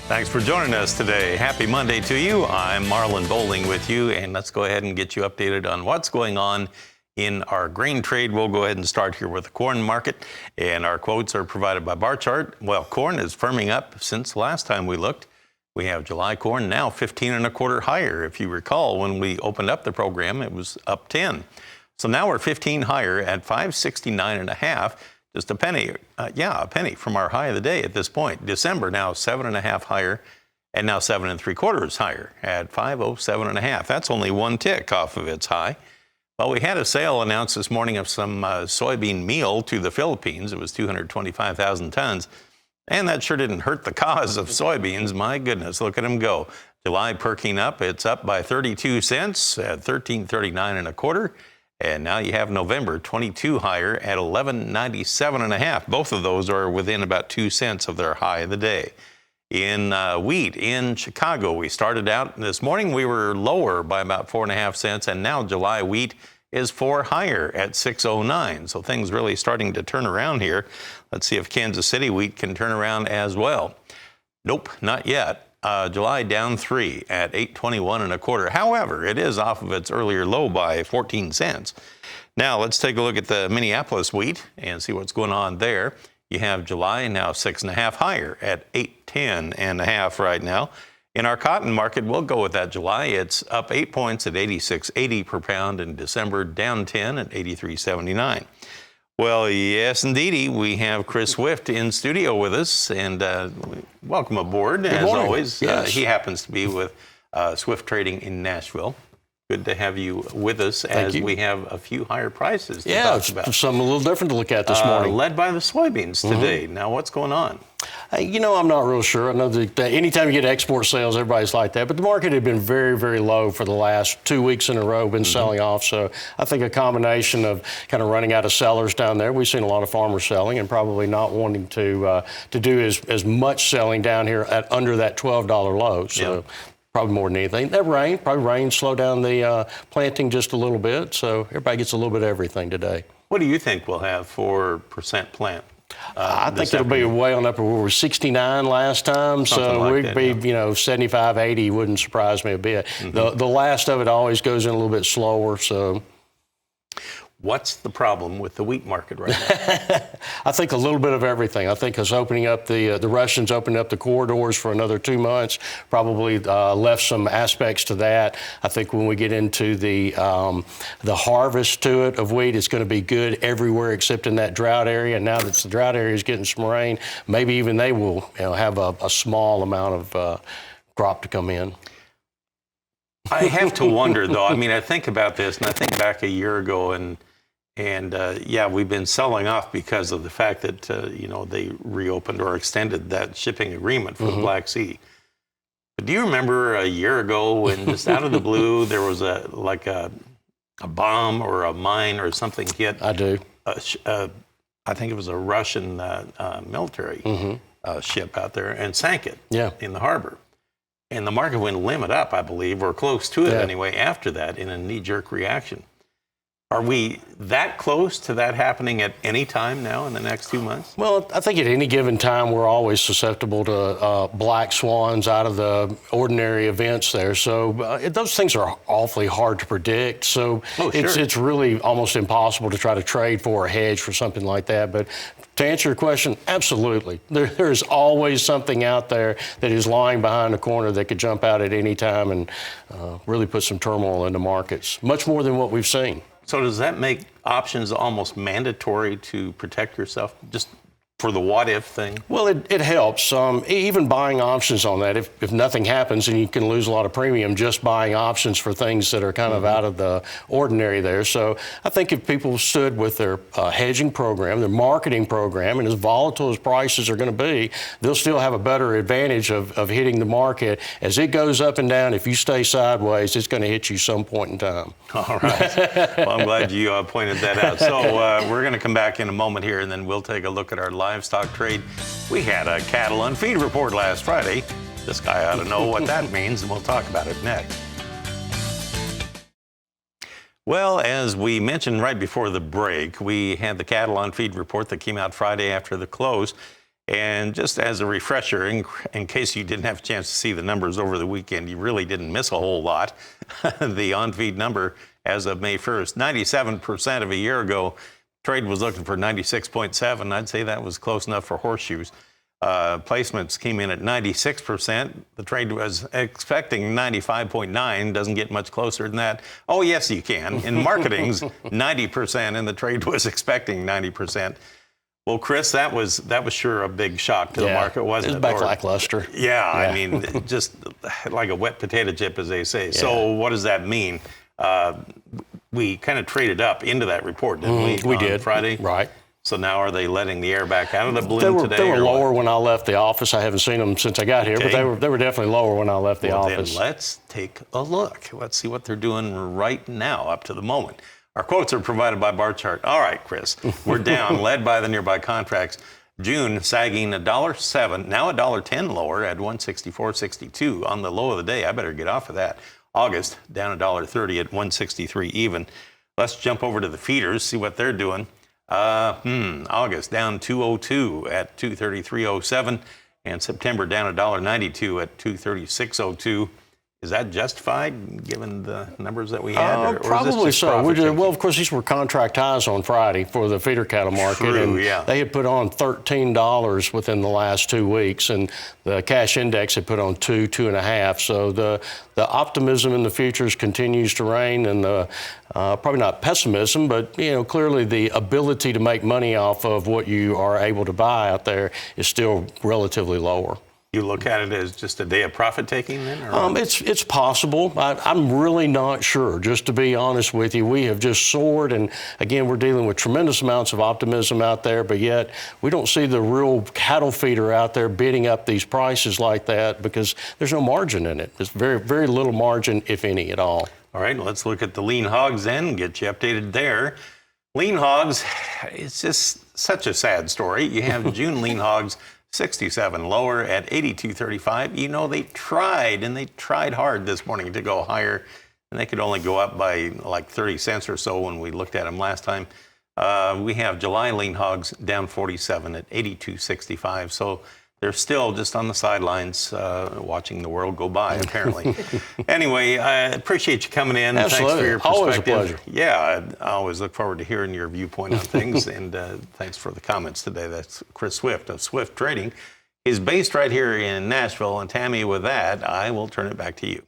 Thanks for joining us today. Happy Monday to you. I'm Marlin Bohling with you, and let's go ahead and get you updated on what's going on in our grain trade. We'll go ahead and start here with the corn market, and our quotes are provided by Bar Chart. Well, corn is firming up since last time we looked. We have July corn now 15 1/4 higher. If you recall, when we opened up the program, it was up 10. So now we're 15 higher at 569 1/2. Just a penny, a penny from our high of the day at this point. December now 7 1/2 higher, and now 7 3/4 higher at 507 1/2. That's only one tick off of its high. Well, we had a sale announced this morning of some soybean meal to the Philippines. It was 225,000 tons, and that sure didn't hurt the cause of soybeans. My goodness, look at them go. July perking up. It's up by 32 cents at 13.39 1/4. And now you have November 22 higher at 11.97 1/2. Both of those are within about 2 cents of their high of the day. In wheat in Chicago, we started out this morning, we were lower by about 4.5 cents, and now July wheat is 4 higher at 6.09. So things really starting to turn around here. Let's see if Kansas City wheat can turn around as well. Nope, not yet. July down 3 at 8.21 1/4. However, it is off of its earlier low by 14 cents. Now let's take a look at the Minneapolis wheat and see what's going on there. You have July now 6.5 higher at 8.10 1/2 right now. In our cotton market, we'll go with that July. It's up 8 points at 86.80 per pound. In December, down 10 at 83.79. Well, yes, indeedy. We have Chris Swift in studio with us, and welcome aboard. Good as morning. always. Yes. He happens to be with Swift Trading in Nashville. Good to have you with us as we have a few higher prices to talk about. Something a little different to look at this morning. Led by the soybeans today. Now, what's going on? I'm not real sure. I know that anytime you get export sales, everybody's like that. But the market had been very, very low for the last 2 weeks in a row, been selling off. So I think a combination of kind of running out of sellers down there. We've seen a lot of farmers selling and probably not wanting to do as much selling down here at under that $12 low. So probably more than anything. That rain slowed down the planting just a little bit. So everybody gets a little bit of everything today. What do you think we'll have for percent plant? I think it'll be way on up. We were 69 last time, so we'd be, 75, 80 wouldn't surprise me a bit. The last of it always goes in a little bit slower, so. What's the problem with the wheat market right now? I think a little bit of everything. I think us opening up the Russians opening up the corridors for another 2 months probably left some aspects to that. I think when we get into the harvest to it of wheat, it's going to be good everywhere except in that drought area. And now that the drought area is getting some rain, maybe even they will have a small amount of crop to come in. I have to wonder, though. I mean, I think about this, and I think back a year ago, and we've been selling off because of the fact that, they reopened or extended that shipping agreement for the Black Sea. But do you remember a year ago when just out of the blue, there was a bomb or a mine or something hit? I do. I think it was a Russian military ship out there and sank it in the harbor. And the market went limit up, I believe, or close to it anyway, after that in a knee-jerk reaction. Are we that close to that happening at any time now in the next 2 months? Well, I think at any given time, we're always susceptible to black swans out of the ordinary events there. So those things are awfully hard to predict. So it's really almost impossible to try to trade for or hedge for something like that. But to answer your question, absolutely. There's always something out there that is lying behind a corner that could jump out at any time and really put some turmoil in the markets, much more than what we've seen. So does that make options almost mandatory to protect yourself, just for the what-if thing? Well, it helps. Even buying options on that, if nothing happens and you can lose a lot of premium just buying options for things that are kind of out of the ordinary there. So I think if people stood with their hedging program, their marketing program, and as volatile as prices are going to be, they'll still have a better advantage of hitting the market. As it goes up and down, if you stay sideways, it's going to hit you some point in time. All right. Well, I'm glad you pointed that out. So we're going to come back in a moment here, and then we'll take a look at our livestock trade. We had a cattle and feed report last Friday. This guy ought to know what that means, and we'll talk about it next. Well, as we mentioned right before the break, we had the cattle on feed report that came out Friday after the close. And just as a refresher, in case you didn't have a chance to see the numbers over the weekend, you really didn't miss a whole lot. The on-feed number as of May 1st, 97% of a year ago. Trade was looking for 96.7. I'd say that was close enough for horseshoes. Placements came in at 96%. The trade was expecting 95.9. Doesn't get much closer than that. Oh, yes, you can. In marketing's 90%, and the trade was expecting 90%. Well, Chris, that was sure a big shock to the market, wasn't it? It was back lackluster. Yeah, I mean, just like a wet potato chip, as they say. Yeah. So what does that mean? We kind of traded up into that report, didn't we? We did. Friday. Right. So now are they letting the air back out of the balloon today? They were lower when I left the office. I haven't seen them since I got here, okay. but they were definitely lower when I left the office. Then let's take a look. Let's see what they're doing right now up to the moment. Our quotes are provided by Bar Chart. All right, Chris, we're down, led by the nearby contracts. June sagging $1.07, now $1.10 lower at 164.62 on the low of the day. I better get off of that. August down $1.30 at 163 even. Let's jump over to the feeders, see what they're doing. August down 202 at 233.07, and September down $1.92 at 236.02. Is that justified given the numbers that we had? Or probably so. Well, of course, these were contract highs on Friday for the feeder cattle market. True, and yeah. They had put on $13 within the last 2 weeks, and the cash index had put on 2.5. So the optimism in the futures continues to reign, and probably not pessimism, but clearly the ability to make money off of what you are able to buy out there is still relatively lower. You look at it as just a day of profit taking then? Or? It's possible. I'm really not sure, just to be honest with you. We have just soared, and again, we're dealing with tremendous amounts of optimism out there, but yet we don't see the real cattle feeder out there bidding up these prices like that because there's no margin in it. There's very, very little margin, if any at all. All right, let's look at the lean hogs then, get you updated there. Lean hogs, it's just such a sad story. You have June lean hogs 67 lower at 82.35. They tried hard this morning to go higher, and they could only go up by like 30 cents or so when we looked at them last time. We have July lean hogs down 47 at 82.65. So they're still just on the sidelines watching the world go by, apparently. Anyway, I appreciate you coming in. Absolutely. Thanks for your perspective. Always a pleasure. Yeah, I always look forward to hearing your viewpoint on things. And thanks for the comments today. That's Chris Swift of Swift Trading. He's based right here in Nashville. And Tammy, with that, I will turn it back to you.